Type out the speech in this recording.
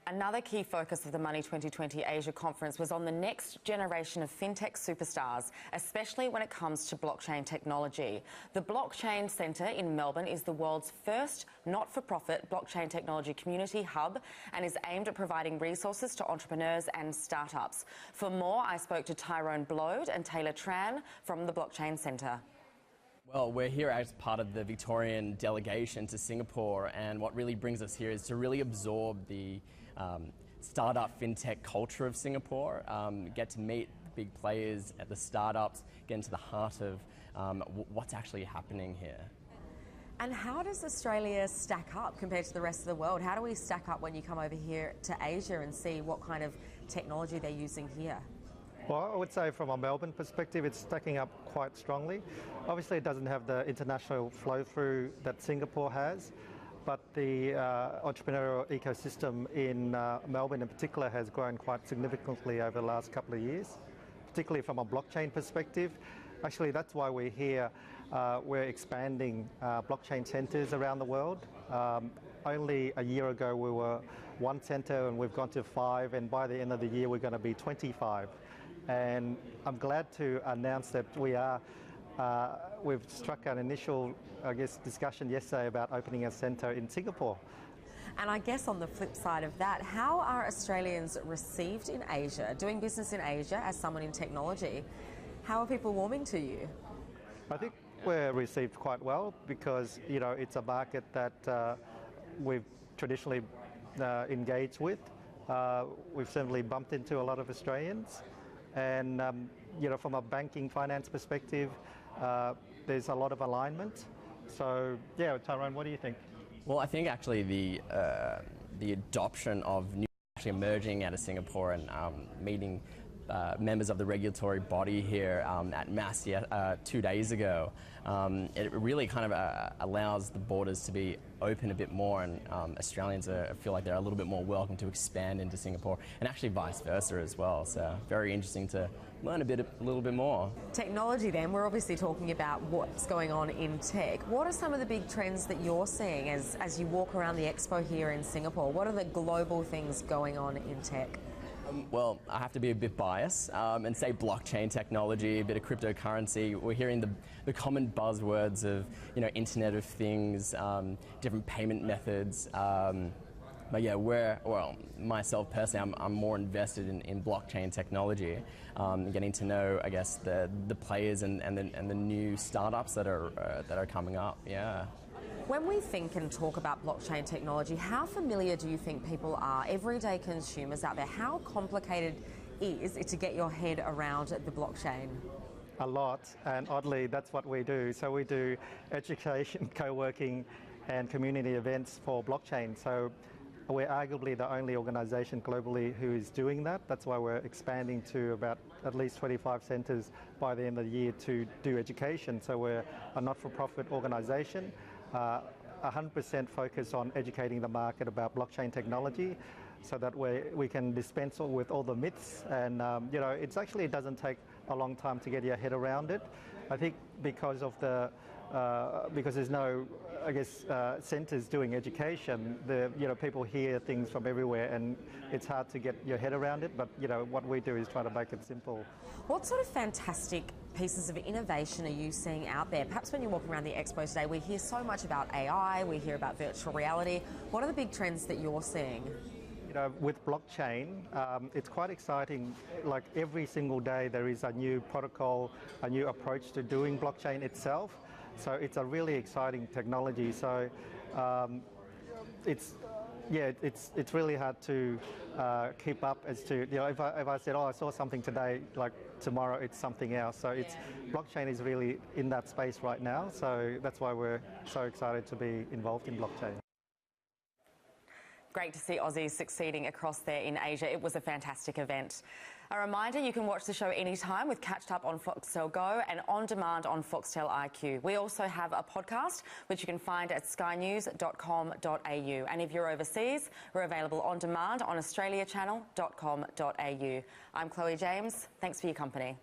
Another key focus of the Money 2020 Asia Conference was on the next generation of fintech superstars, especially when it comes to blockchain technology. The Blockchain Centre in Melbourne is the world's first not-for-profit blockchain technology community hub and is aimed at providing resources to entrepreneurs and startups. For more, I spoke to Tyrone Blode and Taylor Tran from the Blockchain Centre. Well, we're here as part of the Victorian delegation to Singapore, and what really brings us here is to really absorb the startup fintech culture of Singapore, get to meet big players at the startups, get into the heart of what's actually happening here. And how does Australia stack up compared to the rest of the world? How do we stack up when you come over here to Asia and see what kind of technology they're using here? Well, I would say from a Melbourne perspective, it's stacking up quite strongly. Obviously, it doesn't have the international flow-through that Singapore has, but the entrepreneurial ecosystem in Melbourne in particular has grown quite significantly over the last couple of years, particularly from a blockchain perspective. Actually, that's why we're here. We're expanding blockchain centres around the world. Only a year ago, we were one centre and we've gone to 5, and by the end of the year, we're going to be 25. And I'm glad to announce that we've struck an initial, discussion yesterday about opening a centre in Singapore. And I guess on the flip side of that, how are Australians received in Asia, doing business in Asia as someone in technology? How are people warming to you? I think we're received quite well because, it's a market that we've traditionally engaged with. We've certainly bumped into a lot of Australians. And, from a banking finance perspective, there's a lot of alignment. So, yeah, Tyrone, what do you think? Well, I think actually the adoption of new actually emerging out of Singapore and meeting members of the regulatory body here at Mass 2 days ago, it really kind of allows the borders to be open a bit more, and Australians feel like they're a little bit more welcome to expand into Singapore, and actually vice versa as well. So very interesting to learn a little bit more. Technology then, we're obviously talking about what's going on in tech. What are some of the big trends that you're seeing as you walk around the expo here in Singapore? What are the global things going on in tech? Well, I have to be a bit biased and say blockchain technology, a bit of cryptocurrency. We're hearing the common buzzwords of, Internet of Things, different payment methods. But yeah, myself personally, I'm more invested in blockchain technology, getting to know, I guess, the players and the new startups that are coming up. Yeah. When we think and talk about blockchain technology, how familiar do you think people are, everyday consumers out there? How complicated is it to get your head around the blockchain? A lot, and oddly, that's what we do. So we do education, co-working, and community events for blockchain. So we're arguably the only organisation globally who is doing that. That's why we're expanding to about at least 25 centres by the end of the year to do education. So we're a not-for-profit organisation. 100% focus on educating the market about blockchain technology so that we can dispense with all the myths, and it doesn't take a long time to get your head around it. I think because there's no centres doing education, people hear things from everywhere and it's hard to get your head around it, but what we do is try to make it simple. What sort of fantastic pieces of innovation are you seeing out there? Perhaps when you walk around the expo today, we hear so much about AI, we hear about virtual reality. What are the big trends that you're seeing? With blockchain, it's quite exciting. Like every single day there is a new protocol, a new approach to doing blockchain itself. So it's a really exciting technology. So it's really hard to keep up as to, if I said, I saw something today, like tomorrow it's something else. So blockchain is really in that space right now. So that's why we're so excited to be involved in blockchain. Great to see Aussies succeeding across there in Asia. It was a fantastic event. A reminder, you can watch the show anytime with Catched Up on Foxtel Go and on demand on Foxtel IQ. We also have a podcast which you can find at skynews.com.au. And if you're overseas, we're available on demand on australiachannel.com.au. I'm Chloe James. Thanks for your company.